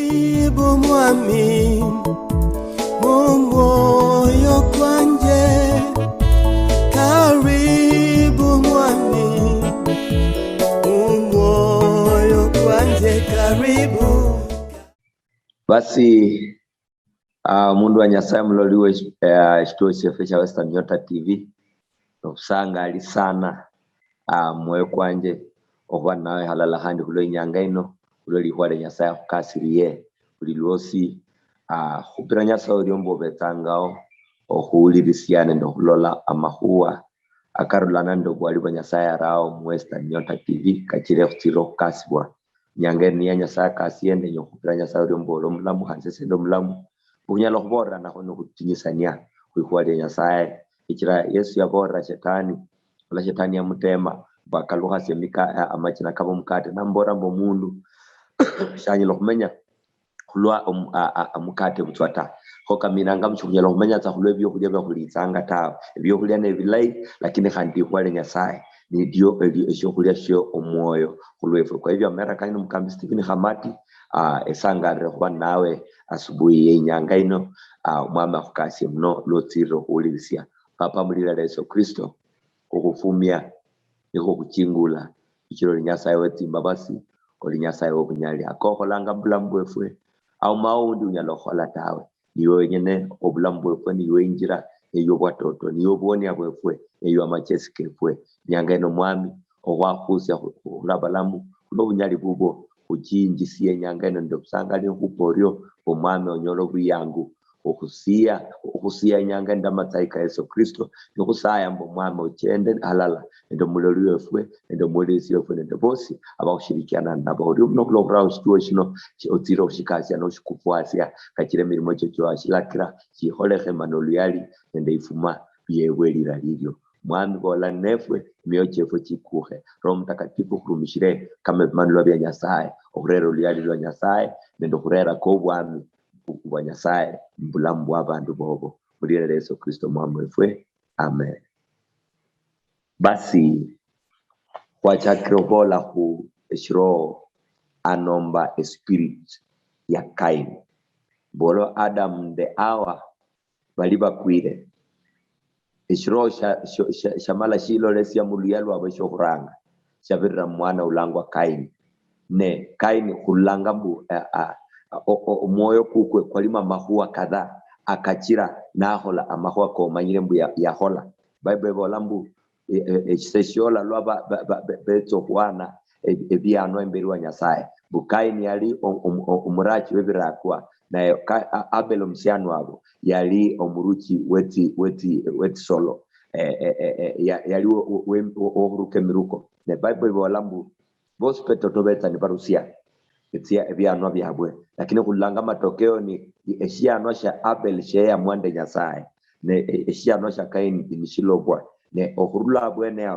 Karibu mwami mwoyo kwanje, karibu mwami mwoyo kwanje, karibu. Basi mundu wa Nyasaye mloliwe shituo chefe cha Western Nyota TV nokusanga ali sana mwoyo kwanje okuba nawe halala handi kulo inyanga ino kulo lihwale Nyasaye kukasiriye kuli lwosi khupira Nyasaye lyombo betangao okhulilisiana ndokulola amahuwa akarulana ndobwali bwa Nyasaye arao mu Western Nyota TV kachire khutiro khukasibwa nyanga ni ya Nyasaye kasiyende nyokupira Nyasaye lyombo lomulamu hansese lomulamu unyalo khubora nakho nokutinyisania khwihwale Nyasaye ikira Yesu yabora shetani ola shetani ya mutema bakaluha semika amachina kabo mukate nambora mbo mundu shanyilo khumenya khulwa amukate butwata khoka minanga mchunyalo khumenya tsa khulwe byo kulya bya khulitsanga tawe byo kulya ne bilai lakini khandi khwale Nyasaye ni dio esho kulya sho omwoyo khulwefu. Kwa hivyo America ino mkambi Stephen Hamati esangare khwa nawe asubuhi yenyanga ino mwama khukasi mno lotiro khulilisia papa mulila Yesu Kristo okufumia niko kuchingula ichiro Nyasaye wetimba basi oli Nyasaye wokunyali akokholanga bulamu bwefwe au maundi unyalokhola tawe niwe nyene obulamu bwefwe niwe injira eyo bwatoto niyo bwoni abwefwe eyo amachesi kefwe nyanga ino mwami owakhusya khulabalamu kulo bunyali bubo uchinjisiye nyanga ino ndokusangale khuporyo omwami onyolo buyangu okusiya nyanga ndamatsaika Yesu Kristo nokusaya mbo mwami uchende halala ndo muloli wefwe ndo mulezi wefwe ndo bosi abakushirikiana nabo uri nokulo kurao shituo shino otiro kushikasya no shikufwasya kachire mirimo cyo ashilakira chiholehe manolu yali ndo ifuma byewelira lilyo mwami bola nefwe myochefwe chikuhe Roho Mtakatifu kurumishire kama manulu bya Nyasaye okurero lyali lwa Nyasaye ndo kurera ko bwami bwa Nyasaye mbulamu bw'abantu bobo mulire Yesu Kristo mwami wefwe amen. Basi wachakirobola ku eshiro anomba spirit ya Kaini bolo Adam de awa baliba kwire eshiro shamala shilo lesia muliyalo abashokuranga shabira mwana ulangwa Kaini ne Kaini kulanga mbu moyo kukwe kwalima mahuwa kadha akachira nahola amahuwa ko manyire mbu ya hola Bible bolambu seshola lwa beto kwana ebiano emberi wa Nyasaye Kaini yali omurachi webirakwa na Abel msiano wabo yali omuruchi weti solo yali ohuruke miruko ne Bible bolambu bospeto tobeta ni barusia etia ebiano byabwe lakini kulanga matokeo ni eshiano sha Abel sheya mwande Nyasaye ne eshiano sha Kaini inishilobwa ne ohurula bwene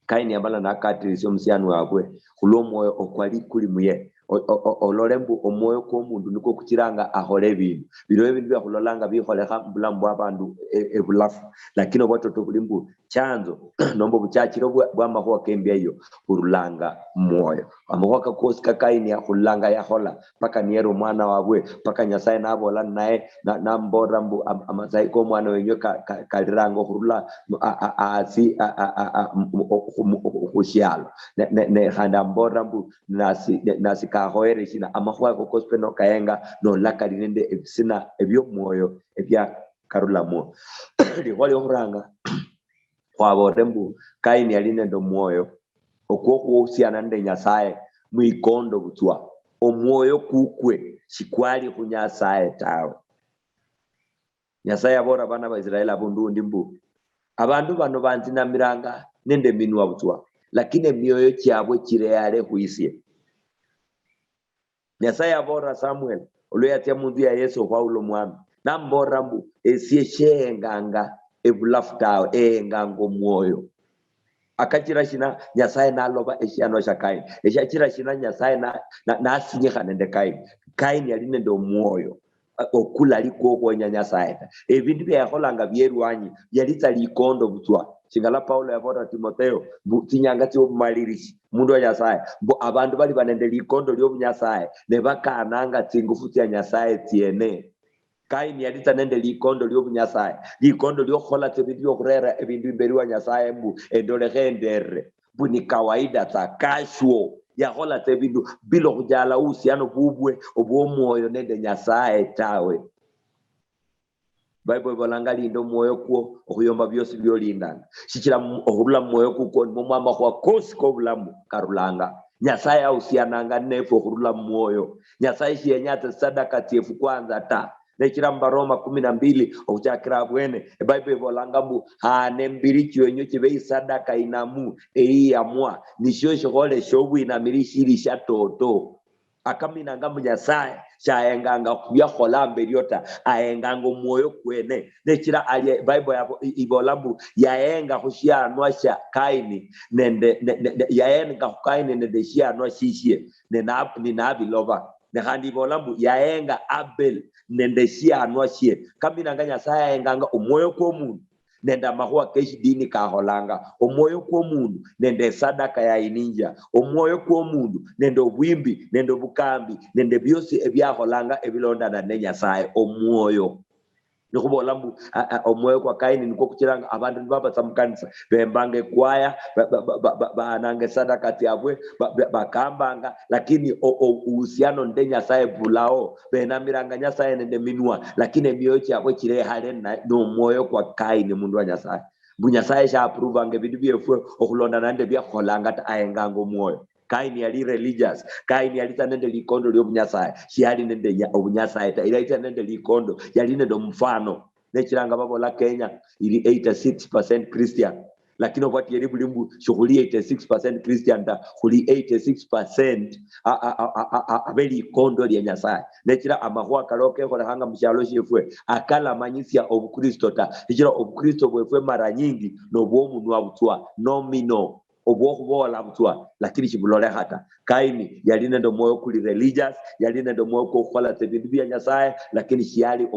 Kaini yabala nakati sio msiano wabwe kulomo okwali kuli muye ololembu omoyo ko mundu niko kuchiranga ahole bintu biro bya kulolanga biholeha bulambu abantu ebulafu lakini watoto bulimbu chanzo nombo buchachiro bwa mahuwa kembya yo urulanga moyo amahuwa kakosika Kaini ya kulanga ya hola paka niero mwana wabwe paka Nyasaye nabola nae na mbora mbu amazai ko mwana wenyo kalirango kurula asi kushialo ne handa mbora mbu nasi kahoere shina amahuwa kokospe no kaenga no lakali nende sina ebyo moyo ebya karula mo liwali ohuranga kwaborembu Kaini yaline ndo moyo okwo usiana nde Nyasaye mwikondo butwa omwoyo kukwe shikwali kunyasaye tawe Nyasaye abora bana ba Israeli abundundi mbu abantu bano banzina miranga nende minwa butwa lakini mioyo kyabwe kireyale huisie Nyasaye abora Samuel oloyatia mundu ya Yesu Paulo mwami nambora mbu esieshe nganga ebulafta ngango moyo akachira shina Nyasaye naloba eshiano sha Kaini eshachira shina Nyasaye na asinyiha nende Kaini yaline ndo moyo okula liko kwa Nyasaye ebintu bya yaholanga byerwanyi yalitsa likondo butwa Chingala Paulo yavota Timotheo tinyanga tyo malirishi mundu wa Nyasaye mbo abantu bali banende likondo lyo Nyasaye ne bakananga tsingufu tya Nyasaye tiene. Kaini yalita nende likondo lyo Nyasaye likondo lyo khola tebidyo kurera ebindu imberi wa Nyasaye mbu endole gendere bu ni kawaida za casual ya khola tebindu bilo kujala uhusiano bubwe obwomoyo nende Nyasaye tawe. Bible bolanga lindo moyo kwo okuyomba byose byolindana shikira ohulula moyo kuko momama kwa kosi ko bulamu karulanga Nyasaye ausiananga nefo ohulula moyo Nyasaye shiyenyata sadaka tiefu kwanza ta nekira Roma 12 okuchakira bwene Bible bolanga bu hanembiri kyonyo kibe sadaka inamu eyamwa nisho shole shobu inamirishiri shatoto akaminanga Nyasaye chaenganga kuya kholambe lyota aenganga moyo kwene nekira ali Bible yabo ibolambu yaenga khushianwa sha Kaini nende yaenga Kaini nende shianwa shishie ninabilova nekhandi ibolambu yaenga Abel nende shianwa shie kaminanga Nyasaye aenganga moyo kwa mundu nende mahua keshi dini kaholanga omoyo kwa mundu nende sadaka ya ininja omoyo kwa mundu nende obwimbi nende obukambi nende byosi ebyaholanga ebilonda na Nyasaye omoyo nikubola mbu omoyo kwa Kaini niko kuchiranga abantu baba samukanisa bembange kwaya banange sadaka tiabwe bakambanga lakini uhusiano nde Nyasaye bulao benamiranga Nyasaye nende minwa lakini emyoyo kyabwe kire hale no moyo kwa Kaini mundu wa Nyasaye bu Nyasaye sha approve ange bidu byefwe okulonda nande byakolanga ta ayengango moyo. Kaini yali religious, Kaini yali tanende likondo lyo Nyasaye, shiyali nende Nyasaye ta ila tanende likondo yali nende mfano. Nechiranga babo la Kenya ili 86% Christian, lakini wakati yali bulimbu shughuli 86% Christian ta kuli 86% abeli likondo lya Nyasaye. Nechira amahwa kaloke kola hanga mshalo shefwe akala manyisia obukristo ta. Nechira obukristo bwefwe mara nyingi no bwomu nwabutwa nomino obokubola butwa lakini kibulole hata Kaini yali nendo moyo kuli religious yali nendo moyo ko khola tebindu bya Nyasaye lakini shiyali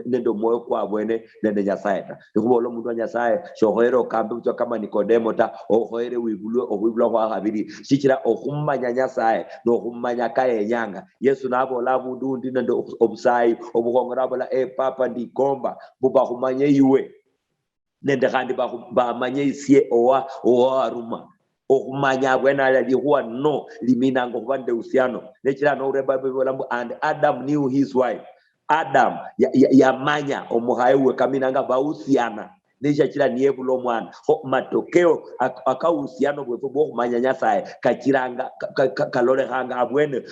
nendo moyo kwa bwene nende Nyasaye ta nikubolo mundu wa Nyasaye shohero kambe butwa kama Nikodemo ta ohoere wibulwa kwa habiri shikira okumanya Nyasaye no kumanya kaye nyanga Yesu nabo labu ndi nendo obusayi obuhongora bola papa ndikomba buba kumanye iwe nende kandi ba manye isie owa aruma okumanya bwena ali huwa no liminango kubande usiano nechira no reba bibolambu and Adam knew his wife Adam ya manya omuhaiwe kaminanga bausiana nesha kira niebulo mwana matokeo akausiano bwefo kumanya Nyasaye kachiranga kalole hanga abwene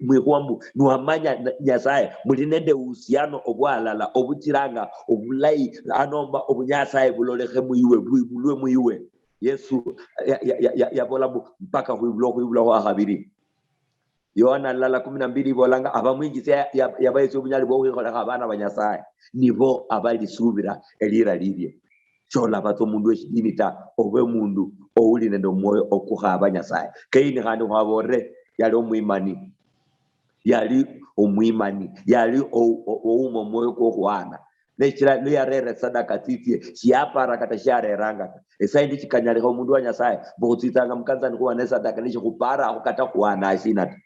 mwihwambu nuamanya Nyasaye mulinende usiano obwalala obutiranga obulai anomba obunyasaye bulolehe muiwe bulwe muiwe Yesu ya bolambu mpaka huiblo wa habiri Yohana lala 12 bolanga abamwingi ya bayesu bunyali bwo khola abana banyasaye nibo abali subira elira libye chola bato mundu eshidinita obe mundu ouli nendo moyo okuhaba Nyasaye Kaini kandi habore yali omwimani yali oumo moyo ko hwana nechira no yarere sadaka titie siapara kata share ranga esaindi chikanyale ho mundu wa Nyasaye bokutsitanga mukanzani kuwa nesa sadaka nicho kupara akukata hwana asina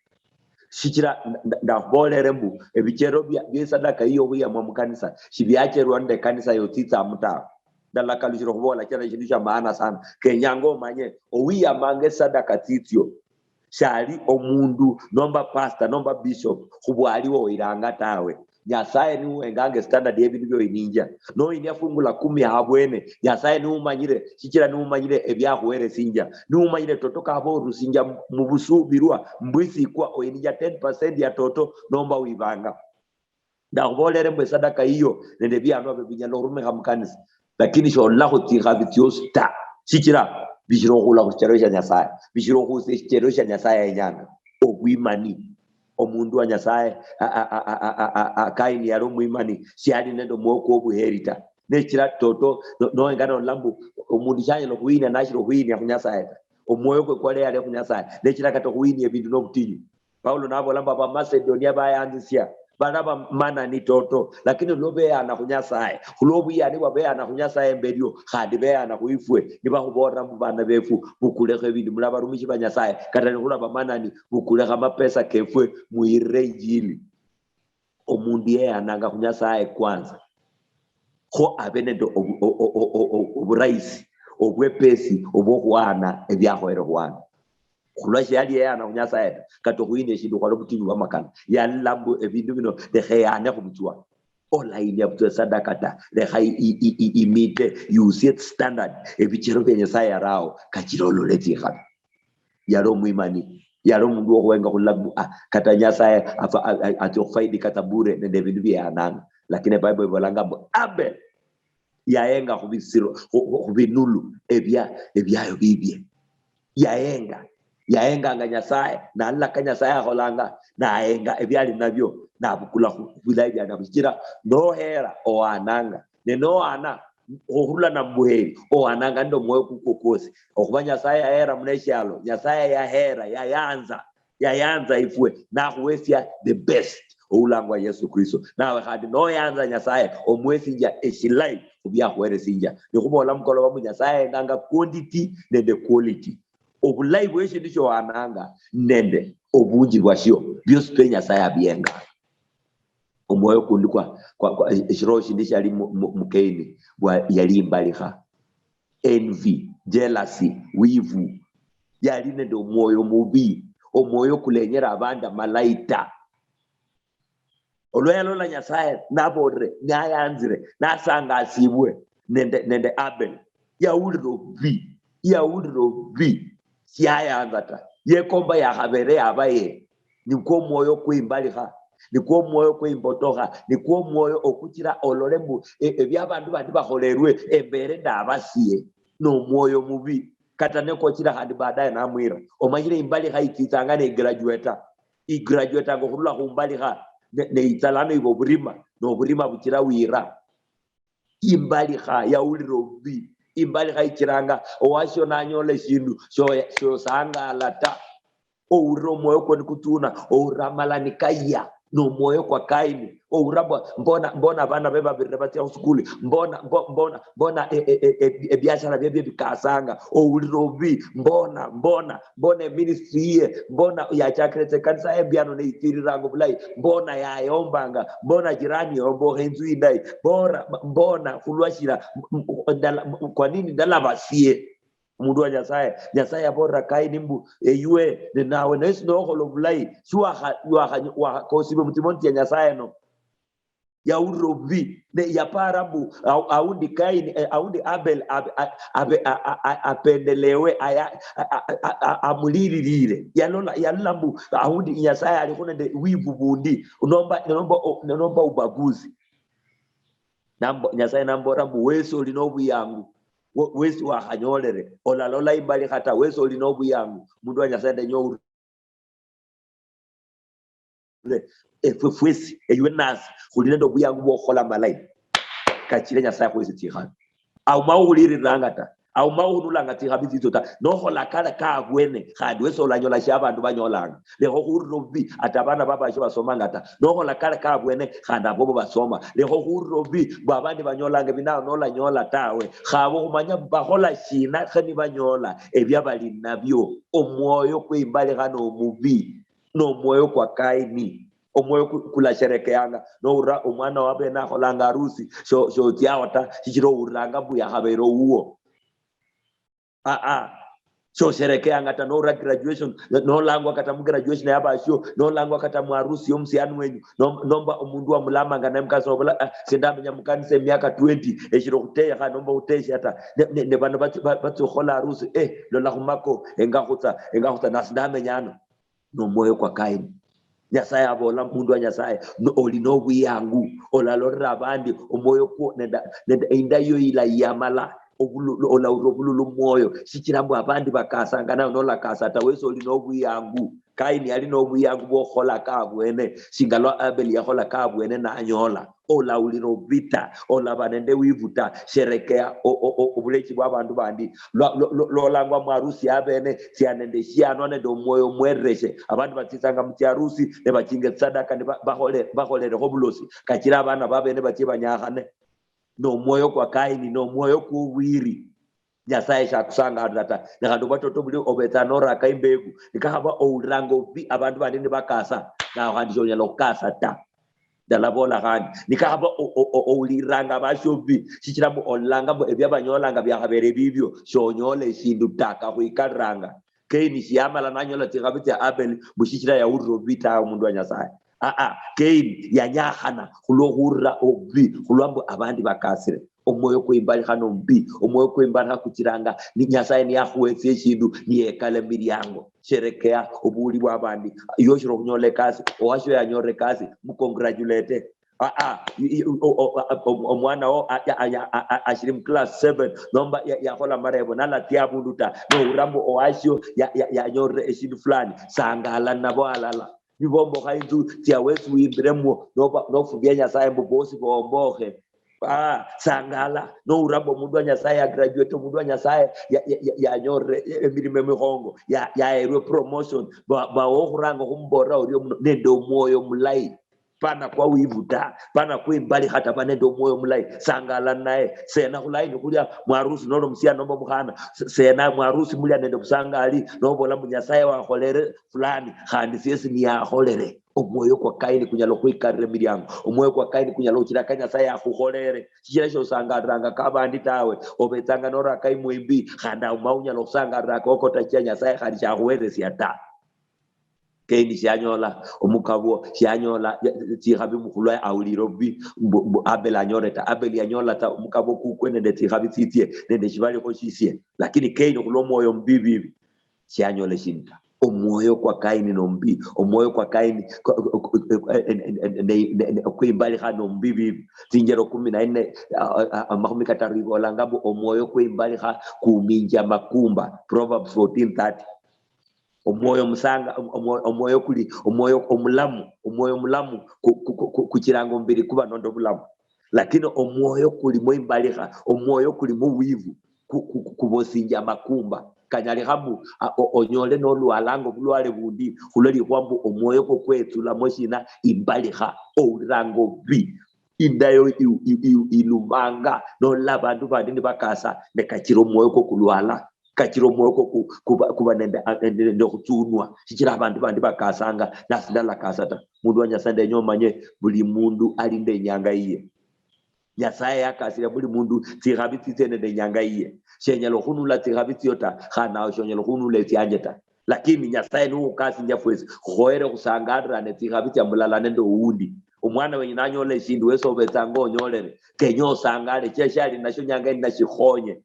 shikira ndabolere mbu ebichero bya sadaka iyo buya mu mukanisa shibyache rwande kanisa yotitsa muta ndala kalujiro kubola cyane kintu cya maana sana kenyango manye owiya mange sadaka titio shali omundu nomba pastor nomba bishop kubwali wo iranga tawe Nyasaye ni wengange standard y'ebintu byo ininja no inya fungula 10 habwene Nyasaye ni umanyire shikira ni umanyire ebyahuwere sinja ni umanyire totoka abo rusinja mu busubirwa mbwisi kwa oinja 10% ya toto nomba wibanga ndabolere mbe sadaka hiyo nende byano bebinyalo rume hamkanisa lakini sho la khutira bityosta shikira bishiro kula kucherosha Nyasaye bishiro kucherosha Nyasaye nyanga obwimani omundu wa Nyasaye Kaini yali omwimani shali nendo mwoko obuherita nechira toto no engano lambu omundu chanyelo kuina nashiro kuina ku Nyasaye omwoyo kwe kwale yali ku Nyasaye nechira kato kuina ebintu nobutinyu Paulo nabo lamba ba Macedonia bayanzisia baraba mana ni toto lakini lobe ana kunyasaye kulobu yani wabe ana kunyasaye mberio khandi be ana kuifwe niba kubora mu bana befu bukuleke ibintu mulaba rumishi banyasaye katani kulaba mana ni bukuleka mapesa kefwe muirejili omundi ye ananga kunyasaye kwanza ko abenendo oburaisi obwepesi obokwana ebyahoero kwana kulwaje yali yana kunyasaye kato kuine shindu kwa lobutini wa makana ya lambo ebindu bino de khayana kubutwa online yapto sadakata de khay imite you set standard ebichiro byenyesaye rao kachirolo leti khat yaro muimani yaro mundu okwenga kulabu katanyasaye atofaidi katabure nende bindu byananga lakini bible ibolanga abe yaenga kubisiro kubinulu ebyayo bibye yaenga nganyasaye na alla kanyasaye holanga na aenga ebyali nabyo na bukula kubila bya nabikira no hera o ananga ne no ana ohula na muheri o ananga ndo moyo kukokosi okubanya saye hera muneshalo nyasaye ya hera yayanza ifwe na kuwefya the best ulangwa Yesu Kristo nawe hadi no yanza nyasaye omwesinja eshilai kubya kwere sinja nikubola mukolo wa nyasaye nganga quantity nende quality obulai bweshe ndicho wananga nende obunji bwashyo byose penya saya byenga omwoyo kundi kwa shiroshi ndisha ali mukeini bwa yali imbalika envy jealousy wivu yali nende omwoyo mubi omwoyo kulenyera abanda malaita olwelo la nyasaye nabore nyayanzire nasanga asibwe nende Abel yauliro bi siyayanzata yekomba yahabere abaye niko moyo kwimbalika niko moyo kwimbotoka niko moyo okukira ololembu ebyabantu bandi bakolerwe embere ndabasiye no moyo mubi katane ko kira hadi baadaye namwira omanyire imbalika ikitanga ne graduate ngo kurula kumbalika ne italano ibo burima no burima bukira wira imbalika yauliro bi imbalika ikiranga owasho nanyole shindu so sanga lata ouro moyo ko nikutuna ouramala nikaya no moyo kwa kaini ouraba mbona bana beba birabati skuli mbona biashara bebe bikasanga ourirobi mbona ministry mbona ya chakrete kanisa ebiano ne itirirango bulai mbona ya yombanga mbona jirani yombo henzu idai mbona kulwashira kwa nini ndalabasie mundu wa nyasaye abora kaini mbu eyue nawe nesu no holo bulai shwa wa kosibe mutimonti ya nyasaye no ya urobi ne ya parabu aundi kaini aundi Abel apendelewe amulirire yalambu aundi nyasaye alikuna de wivu bundi unomba ubaguzi nyasaye nambora mbu weso linobu yangu wesi wa hanyolere olalola ibali hata weso linobu yangu mundu anyasende nyo efwesi eyuenasi kulinendo buyangu bokhola malai kachire nyasaye kwesi tihana au mauliri rangata au maululanga tihabizitota no hola kala ka bwene khandi weso lanyola shabantu banyolanga leho kurobi atabana baba sho basomangata no hola kala ka bwene khandi abo basoma leho kurobi babandi banyolanga bina no la nyola tawe khabo kumanya bahola shina khani banyola ebyabali nabyo omwoyo kwimbali hano mubi no moyo kwa kaini omwoyo kula sherekeanga no ura umwana wabe na holanga harusi so tiawata chichiro uranga buya habero uo so sherekea ngata no graduation no lango kata mu graduation yaba sho no lango kata mu harusi yomsianu wenyu nomba omundu wa mulama ngana mkaso bala sindamenya mukanise miaka 20 eshiro kuteya ka nomba utesha hata ne bana batu khola harusi lola kumako engahuta nasindamenyano no moyo kwa kaini nyasaye abola mundu wa nyasaye no olinobu yangu olalora abandi omoyo ko nenda indayo ila yamala ola urobulu moyo shikirambo abandi bakasanga nayo nola kasata weso linobu yangu Kaini alino buyangu bokhola kabwene singalo Abel yakhola kabwene na anyola ola uliro vita ola banende wivuta sherekea obulechi bwa bandu bandi lolangwa mwarusi abene sianende shiano ne do moyo mwereshe abantu batisanga mutiarusi ne bakinge sadaka ne baholere hobulosi kachira abana babene batibanyahane no moyo kwa Kaini no moyo kuwiri Nyasaye shakusanga adata nakandu batoto buli obetanora kaimbegu nikahaba ourango vi abantu bandi bakasa na handisho nyalo kasa ta dalabola kandi nikahaba ouliranga bashovi shichiramu olanga ebyabanyolanga byahabere bibyo shonyole shindu taka kuikaranga Kaini siyamala nanyola tigabiti Abel bushikira ya urobita umundu wa Nyasaye Kaini yanyahana kulohura obi kulwambo abandi bakasire omoyo kwimbali hano mbi omoyo kwimbali kutiranga ni Nyasaye ni yahuwetse shindu ni ekale miryango sherekea obuli bwa bandi yoshiro kunyole kasi owasho yanyore kasi mukongratulate omwana o ashirim class 7 nomba yahola marebo nala tiabunduta no urambo owasho yanyore eshindu fulani sangala nabo alala nibombo kaitu tiawesu ibremo no fubia Nyasaye mbobosi bombohe sangala no urambo mundu wa Nyasaye graduate mundu wa Nyasaye ya nyore emirime mihongo ya erwe promotion ba ohurango humbora uriyo nendo moyo mulai pana kwa wivuta pana kwimbali hata panendo moyo mulai sangala naye sena hulaini kulia mwarusi nono msia nomba muhana sena mwarusi mulia nendo musangali nombola Nyasaye wa holere fulani handi sisi ni ya holere omoyo kwa Kaini kunyalo kwikarire miryango omoyo kwa Kaini kunyalo kiraka Nyasaye akuholere kiresho sangaranga kabandi tawe obetanga nora kai mwimbi handa umaunyalo sangaraka okota kia Nyasaye handi chahuwere siata Kaini shanyola omukabo shanyola tihabi mukulwa aulirobi Abel anyoreta Abel yanyola ta omukabo kukwene tihabi titie nende shibali ko shisie lakini Kaini kulomoyo mbibi shanyole shinta omoyo kwa Kaini nombi omoyo kwa Kaini kwimbali hano mbibi zinjero 14 mahumi katarigo langabo omoyo kwimbali ha kuminja makumba Proverbs 14:30 omoyo musanga omoyo kuli omoyo omulamu kuchirango mbiri kuba nondo bulamu lakini omoyo kuli mwimbaliha omoyo kuli muwivu kubosinja makumba kanyali habu onyole no lwalango bulwale bundi hulali kwambu omoyo ko kwetula moshina imbaliha ourango bi indayo ilubanga no labandu bandi bakasa nekachiro moyo ko kulwala kachiro moyo ko kuba nende kutunwa shichira abantu bandi bakasanga nasindala kasata mundu wa Nyasaye nyomanye buli mundu alinde nyanga iye Nyasaye yakasira buli mundu tihabiti tene nyanga iye shenyalo hunula tihabiti yota khana shenyalo hunula tianjeta lakini Nyasaye no ukasi njafwezi khoere kusangadra ne tihabiti ambulala nendo uundi umwana wenye nanyole shindu weso betango nyolere kenyo sangale cheshali nasho nyanga ina shikhonye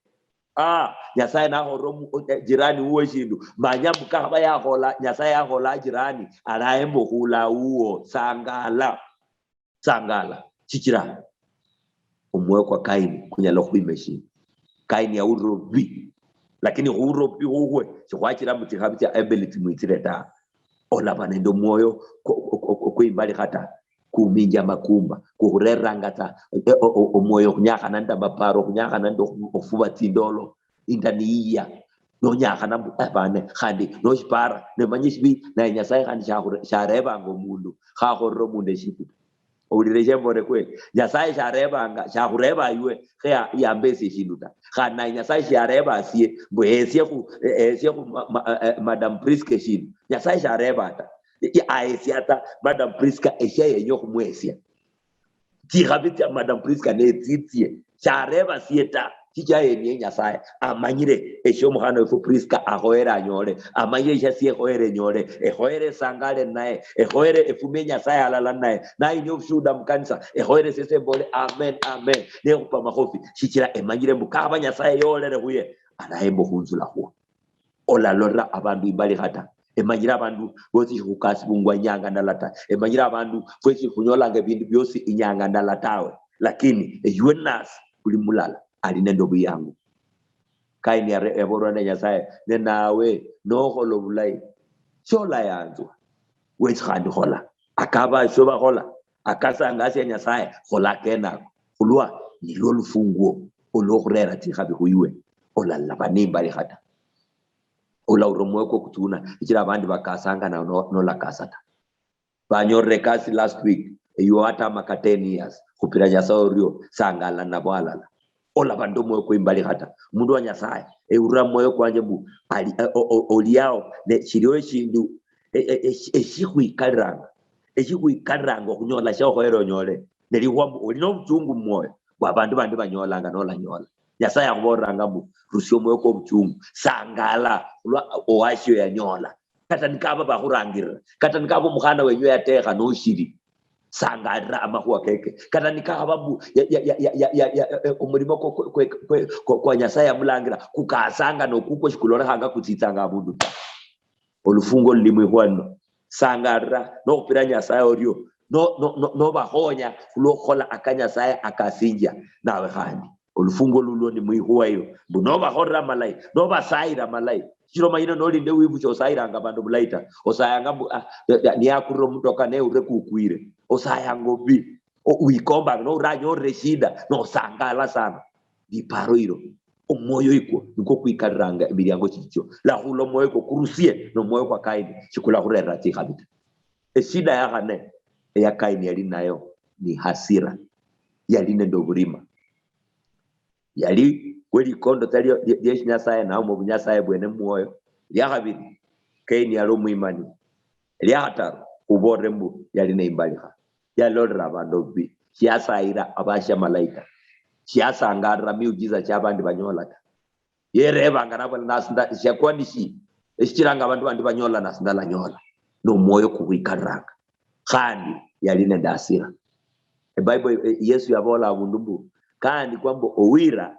Nyasaye na horomu jirani uwe shindu manyamu kahaba ya hola Nyasaye ya hola jirani anaembo hula uo sangala chichira omoyo kwa Kaini kunyalo kwimeshi Kaini ya urobi lakini urobi uwe chikwachira mutihabiti ability muitireta ola banendo moyo kwimbali hata kuminja makumba kuhurerangata omoyo kunyaka nanda maparo kunyaka nando ofuba tindolo indaniya no nyaka nambu abane khandi no shipara ne manyishbi na Nyasaye khandi shareba ngo mundu khahorro munde shipu ulireje mbore kwe Nyasaye sharebanga shahureba iwe kya yambesi shinduta khana Nyasaye shareba asie bwesie ku Madam Priske shin Nyasaye shareba ta aesiata Madam Priska eshe yenyo kumwesia tihabiti Madam Priska ne titie shareba sieta tijaye ni Nyasaye amanyire esho muhano efu Priska ahoera nyore amanyire jasie hoere nyore hoere sangale nae hoere efume Nyasaye alala nae nyo shuda mkanisa hoere sese bole amen ne kupa mahofi shichira emanyire mukaba Nyasaye yolere huye anaembo hunzula huo ola lora abandu ibali hata emanyira abantu bosi hukasi bungwa nyanga ndalata emanyira abantu bosi kunyolanga bintu byosi inyanga ndalatawe lakini yuenas ulimulala alinendo buyangu Kaini ya eborwa na Nyasaye nenawe no holo bulai shola yanzwa wechandi hola akaba shoba hola akasanga se Nyasaye hola kena kulwa nilo lufunguo olorera ti gabe go iwe ola labanimba le gata ola uromweko kutuna ikira abandi bakasanga na no la kasata banyorre kasi last week you hata maka 10 years kupira Nyasaye sangala na bwalala ola bando moyo ko imbali gata mundu wa Nyasaye ura moyo kwanje bu ali oliao ne chiriwe chindu eshikuikaranga kunyola sha hoero nyole neli wambu olino mchungu moyo wabandu bandi banyolanga nola nyola Nyasaye akuboranga mu rusio moyo ko mchungu sangala oashio ya nyola kata nikaba bakurangira kata nikaba mukhana wenyu yatekha no shiri sangara amakuwa keke kata nikaba bu umurimo kwa Nyasaye amulangira kukasanga no kuko shikulora hanga kutitsanga abundu olufungo limwe hwano sangara no kupira Nyasaye orio no bahonya kulokola akanyasaye akasinja nawe handi olufungo lulo ni mwihuwayo no bahora malai no basaira malai chiro mayino no linde wivu cho saira ngabando bulaita osayanga ni akuro mutoka ne ure kukwire osayango bi uikomba no ranyo reshida no sangala sana diparo iro omoyo iko niko kuikaranga ebiriango chicho la hulo moyo ko kurusie no moyo kwa kaini chikula kurera ti habita esida ya hane ya kaini yali nayo ni hasira yali nendo burima yali weli kondo tali yeshi Nyasaye na mu Nyasaye bwene moyo ya habiri kaini yalo muimani ya hata uborembu yali ne imbaliha ya lodra bandobi siasa ira abasha malaika siasa ngara miujiza cyabandi banyola yere bangarabo nasinda syakwanishi eshiranga abantu bandi banyola nasinda la nyola no moyo kuwikaranga kandi yali ne dasira Bible Yesu yabola abundumbu kandi kwambo owira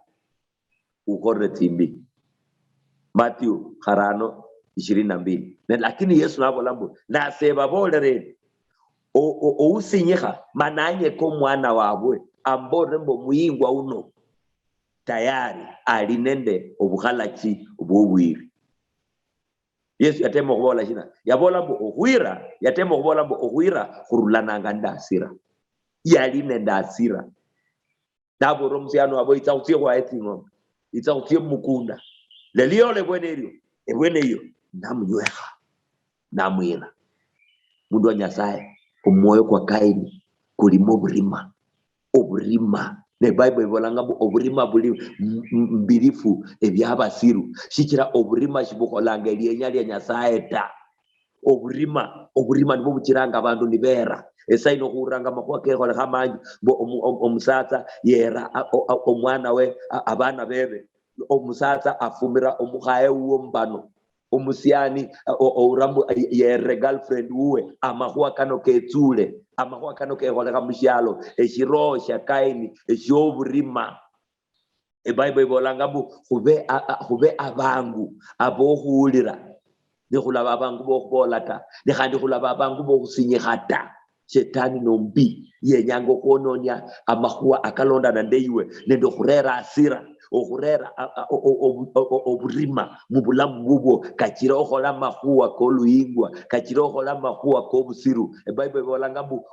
ukore timbi Matthew 5:22 lakini Yesu nabola mbu naseba bolere o usinyiha mananye ko mwana wabwe ambore mbo muingwa uno tayari alinende obuhalaki obwobwiri Yesu yatemo kubola shina yabola mbo ohwira yatemo kubola mbo ohwira kurulana nganda asira yaline ndasira dabo romsiano abo itautie kwa etingo itautie mukunda lelio le bwenerio ebweneyo namnyoha namwira mundu wa Nyasaye omoyo kwa kaini kulimo burima oburima ne Bible ibolanga oburima buli mbirifu ebyabasiru shikira oburima shibukolanga elienya lya Nyasaye ta oburima nibo bukiranga abantu nibera esaino kuranga makwa kekole hamanyi omusatsa yera omwana we abana bebe omusatsa afumira omuhaye uwo mbano omusiani orambu yere girlfriend uwe amahwa kano ketsule amahwa kano kekole kamushalo eshiro sha kaini eshoburima Bible ibolanga hube abangu abohulira ni khulaba abangu bokubolata ni khandi khulaba abangu bokusinyihata shetani nombi yenyango kononya amahuwa akalonda na ndeiwe nendo khurera asira okhurera oburima mubulamu bubwo kachira okhola mahuwa koluingwa kachira okhola mahuwa kobusiru Bible ibolanga mbu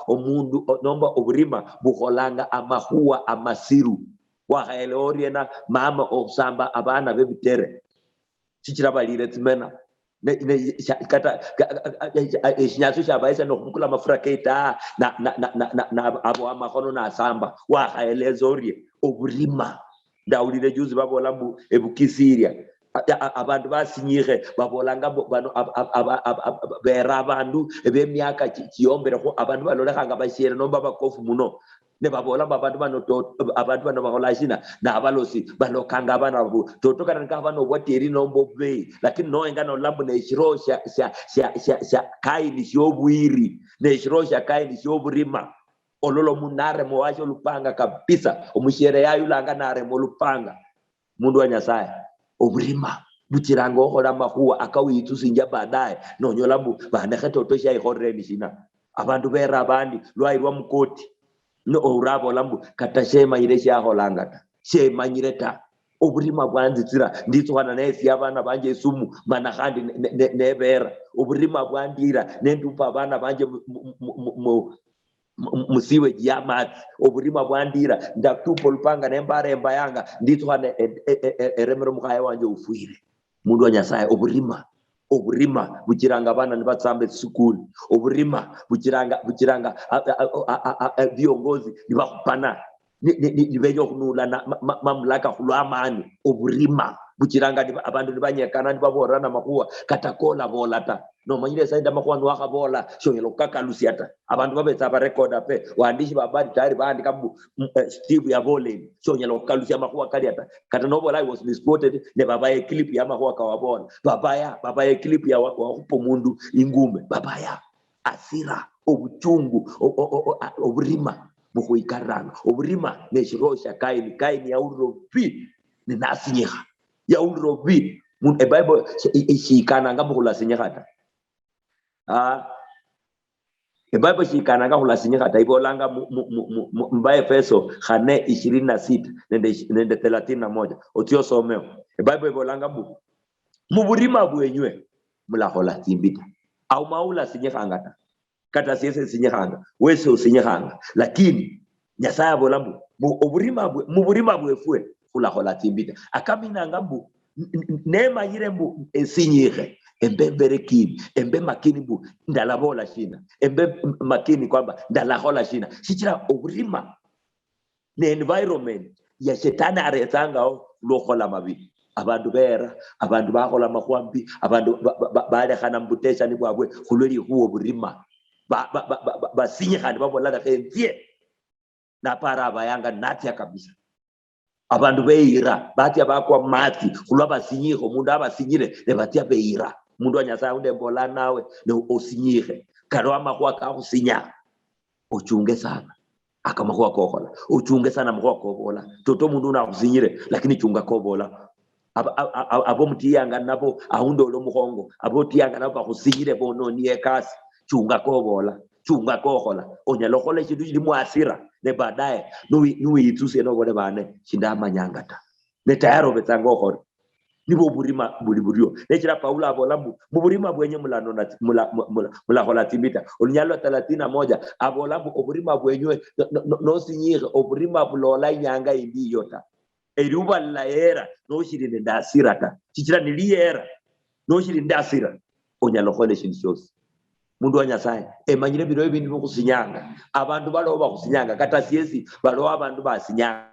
omundu nomba oburima bukholanga amahuwa amasiru wahaele oriena mama obusamba abana bebitere chichira balire tsimena kata eshinyaso shabaisa no kukula mafura keita na abo amakono na samba wahaeleza orie oburima ndawulire juzi babola mbu ebukisiria abantu basinyihe babolanga bano bera abantu ebemyaka kiyombere ko abantu balolekanga bashere nomba bakofu muno ne babola abantu bano bahola shina na abalosi balokanga abana bo totoka nka bano bwateri nombo be lakini no engano lambu ne shirosha sha kaini shobwiri ne shirosha kaini shoburima ololo munare mo wacho lupanga kabisa omushere yayu langa nare mo lupanga mundu wa Nyasaye oburima bukirango okola mahuwa akawitusinja baadaye nonyola mbu baneke totosha ihoreni shina abantu bera abandi lwairwa mukoti no urabo lambu kata shema ile sha holanga ta shema nyireta Oburima bwanzitira nditswana nesi abana banje isumu mana kandi nebera. Oburima bwandira nendupa abana banje musiwe jiamati. Oburima bwandira ndatupo lupanga nembare embayanga nditswana eremero mukaya wanje ufuire. Mundu wa Nyasaye oburima bukiranga abana nibatsambe sukuli. Oburima bukiranga viongozi nibakupana nibenyo kunula na mamlaka kulwamani. Oburima bukiranga abantu nibanyekana nibaborana makuwa katakola bolata no manyire saida makuwa nwaka bola shonyelo kakalusiata abantu babetsa ba recorda pe waandishi babari tayari baandika Steve ya Bole shonyelo kalusia makuwa kaliata kata no bola was misquoted ne babaye clip ya makuwa kawabona babaye clip ya wakupo mundu ingume babaya asira obuchungu oburima mukuikarana. Oburima neshirosha kaini ya uropi ni nasinyeha ya uropi mun Bible ishikana nga mukula sinyakata. Bible ishikana nga mukula sinyakata ibolanga mba Efeso 4:26 nende 31 otio someo. Bible ibolanga muburima bwenywe mulakola timbita au maula sinyakangata kata siese sinyakanga wese usinyakanga lakini Nyasaye bolambu muburima bwefwe kulakola timbita akamina ngambu nema yirembu esinyire embembere kini embe makini bu ndalabola shina embe makini kwamba ndalakola shina shichira oburima ne environment ya shetani aretanga lokola mabi abantu bera abantu bakola makwambi abantu baade kana mbutesha ni bwabwe kulweli huo burima basinye kandi babola kentie na para abayanga natia kabisa abantu beira batia bakwa mati kulwa basinyiko mundu abasinyire ne batia beira mundu wa Nyasaye unde mbola nawe ne osinyire karwa makwa ka kusinya ochunge sana akamakwa kokola ochunge sana makwa kobola toto mundu na kusinyire lakini chunga kobola abo mutiyanga nabo ahundo lo muhongo abo tiyanga nabo kusinyire bono niye kasi chunga kobola chunga kokola onyalokole chidu limu asira ne baadaye nuwi ituse no bole bane shindama nyangata ne tayaro betango khore nibo burima buliburio nechira Paulo abolambu muburima bwenye mulano na mula hola timbita onyalo 31 abolambu oburima bwenywe no sinyire oburima bulola nyanga indi yota eruba la era no shirinde ndasirata chichira niliera no shirinde ndasira onyalokole shinshos mundu wa Nyasaye emanyire biro ebindi bokusinyanga abantu baloba kusinyanga kata siesi baloba abantu basinyanga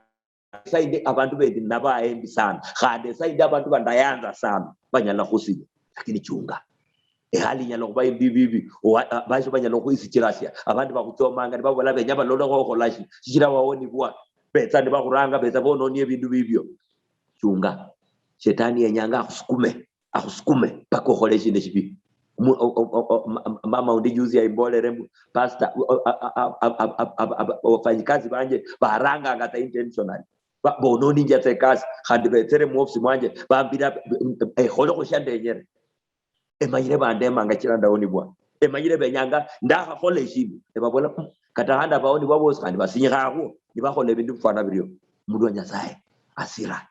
saide abantu bedi nabaembi sana khade saide abantu bandayanza sana banyala kusinya lakini chunga hali nyalo kuba bibi basho banyala kuisikirasia abantu bakutomanga nibabola benyaba lolo kokolashi shira waoni bwa betsa nibakuranga betsa bono ni ebindu bibyo chunga shetani yenyanga akusukume pakokoleshi neshibi mama undi juzi ya imbole rembu pastor wafanyikazi banje baranga ngata intentionally bono ninja tekasi khandi betere muofisi mwanje bambira holo kushandenyere emanyire bandema ngachira ndaoni bwa emanyire benyanga ndaka khole shibi ebabola katahanda baoni babo kandi basinyiraho nibakhole bindu bifana biryo mundu wa Nyasaye asira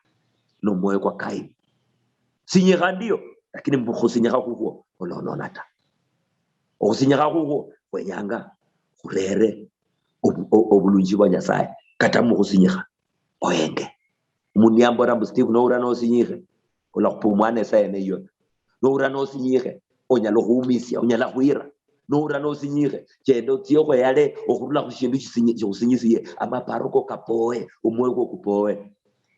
no moyo kwa kai sinyira ndio lakini mbukhosinyaka kuko olononata okusinyaka kuko wenyanga kurere obulunji bwa Nyasaye kata mukhusinyaka oyenge munyambo rambu Steve no urano sinyike ola kupumane sayene yo no urano sinyike onyalo kuumisia onyala kuira no urano sinyike chendo tioko yale okurula kushindu chisinyisiye amaparoko kapoe umweko kupoe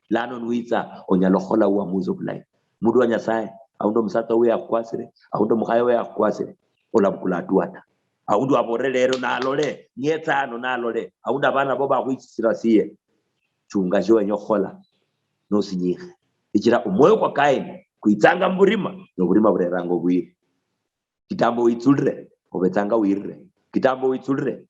lano nuitsa onyalo khola uamuzo bulai mundu wa Nyasaye aundo msata we akwasire aundo mukhayo we akwasire ola bukula tuata aundo aborelero nalole nietano nalole aundo abana bo bakwitsirasiye chunga jo nyokhola no sinyike ichira umwoyo kwa kaini kuitsanga mburima no burima burerango bwire kitambo witsulre obetanga wirre kitambo witsulre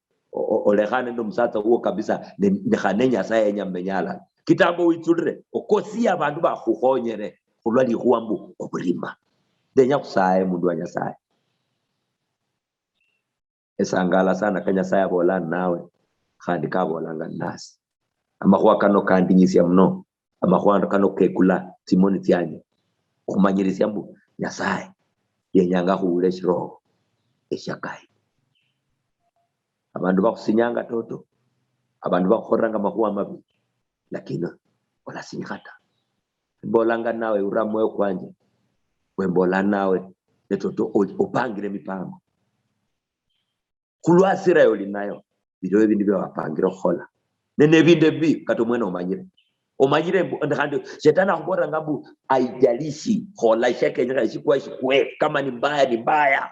olehane ndo msata huo kabisa nekhane Nyasaye nyamenyala kitambo witsulre okosia abantu bakhukhonyere ulwali kuambu oburima denya kusaye mundu wa Nyasaye esangala sana kanya saya bola nawe khandi kabolanga nasi amakwa kano kandinyisia mno amakwanda kano kekula timoni tyanye okumanyirizya mbu Nyasaye yenyanga kuwula ekiroho ekyakayi. Abandu bakusinyanga toto, abandu bakukhoranga makuwa mabi, lakini olasinyikata. Mbolanga nawe ura moyo kwanje, wembola nawe netoto upangire mipango. Kulwasira yoli nayo, biro ebindi bya wapangire okhola. Nene ebindi bi kato mwene omanyire. Omanyire ndakandi shetani akubora ngabu aijalishi khola isheke nyaka ishikuwa ishikwe kama ni mbaya ni mbaya.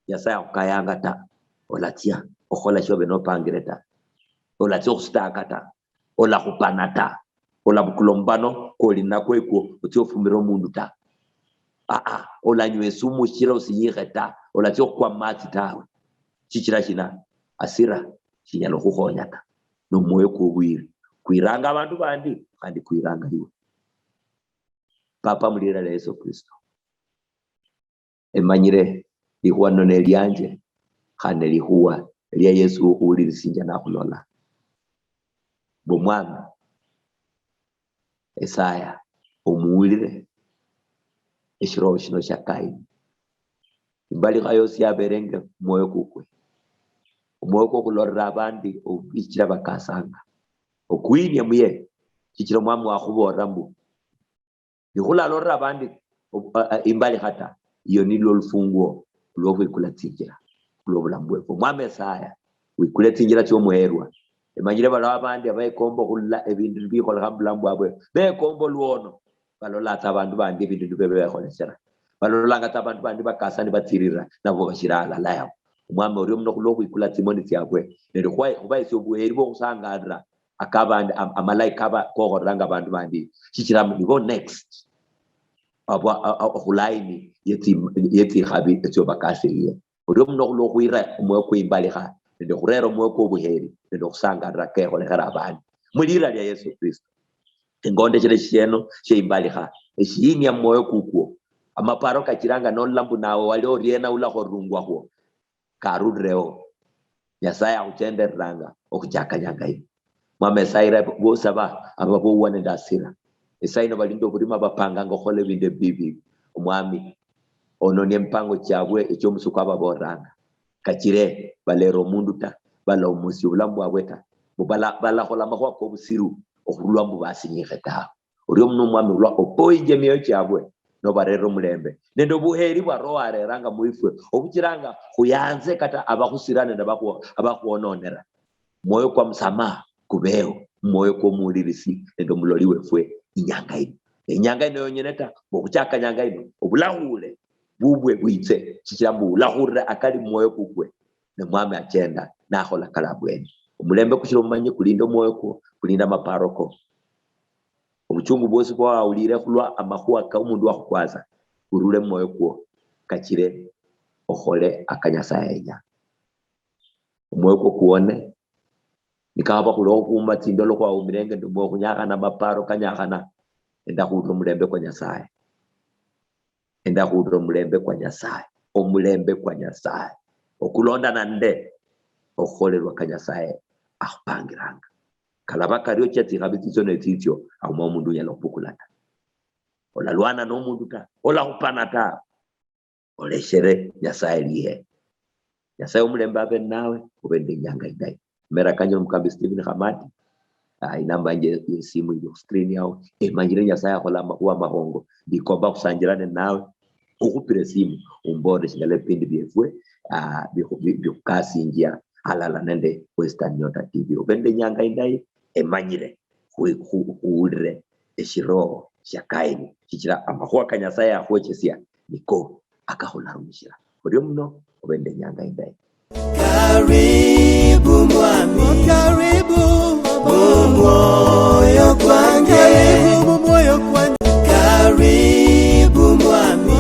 Yasaya ukayanga ta olatia okhola shobe no pangire ta. Olatia okustaka ta. Ola kupana ta. Ola bukulombano koli nakweko utiofumiro mundu ta. Ola nywesumu shira usinyike ta. Olatia okwa mati tawe. Chichira shina asira shinyalo kukhonya ta. No moyo kuwiri. Kuiranga abantu bandi kandi kuiranga iwe. Papa mulira la Yesu Kristo. Emanyire lihuwa none lyanje khane lihuwa lya Yesu uli lisinja na kulola. Bomwana Esaya omuwulire ekiroho kino kyakayi. Imbali kayosi yaberenge moyo kukwe. Omwoyo kulorra abandi obikira bakasanga. Okuinya muye kichiro mwamu akubora mbu nikula lorra abandi imbali hata iyo nilo lufunguo lwo kwikula tingira lwo bulambwe mwame Esaya wikule tingira cyo muherwa. Emanyire bala abandi abayikombo kulla ebintu bikola kambulambwe abwe bekombo luono balola atabandu bandi ebintu bebe yakolesera balola ngata abantu bandi bakasani batirira nabo bashirala layo umwame uri mno kulo kwikula timoni tyakwe nero kwa kubayise obuheri bo kusangara akabandi amalaika aba kohoranga abantu bandi kikiramu nibo next abo okulaini yeti khabi etyo bakasiriye uri mno kulo kwira umwe kwimbali kha nero kurero umwe ko buheri nero kusangara ke kolera abandi mulira lya Yesu Kristo ngonde kire kisheno sheimbali kha eshini ya moyo kukwo amaparo kachiranga no lambu nawo wali oriena ula horungwa ho karudreo Nyasaye akutenderanga okujakanyanga hivi mwame Esaira bosaba ababo wane dasira Esaino balindo kulima bapanga ngokhole binde bibi umwami ono ne mpango cyabwe icyo musuko ababoranga kachire balero mundu ta bala umusi ulambu abweta bala khola makwa ko busiru okulwambu basinyiketa uriyo mno mwami ulwa opoije miyo cyabwe no barero mulembe nendo buheri bwa roare ranga muifwe obukiranga kuyanze kata abakusirane abakuononera moyo kwa msamaha kubeo moyo kwa mulirisi nendo muloliwe fwe inyanga ino yonyeneta bokuchaka nyanga ino obulahule bubwe bwitse kikirambu ulahurira akali moyo kukwe ne mwami achenda nakhola kalabweni umulembe kushiro manye kulinda moyo ko kulinda maparoko obuchungu bwose bwa ulire kulwa amahuwa ka umundu wakwaza urule moyo ko kachire okhole akanyasa yenya moyo ko kuone nikaba kulo kuma tindolo kwa umirenge ndumbo kunyaka na maparo kanyakana enda hudro mulembe kwa Nyasaye enda hudro mulembe kwa Nyasaye omulembe kwa Nyasaye okulonda nande okholerwa kanyasaye akupangiranga kalabaka ryo cyati habitizo netityo auma umundu yalo pukulata olalwana no mundu ta ola kupana ta oleshere Nyasaye lihe Nyasaye omulembe abe nawe ubende nyanga idai mera kanyo mkambi Stephen Hamati inamba nje simu iyo screen yao manjire Nyasaye akola makuwa mahongo bikoba kusanjirane nawe ukupire simu umbode shingale pindi bifwe bikasi njia halala nende Western Nyota TV ubende nyanga indai emanyire kuure eshiro shakaini kichira amahuwa kanyasaye ahuwechesia niko akahularumishira uriyo mno ubende nyanga indai karibu mwami karibu moyo kwanje karibu moyo kwanje karibu mwami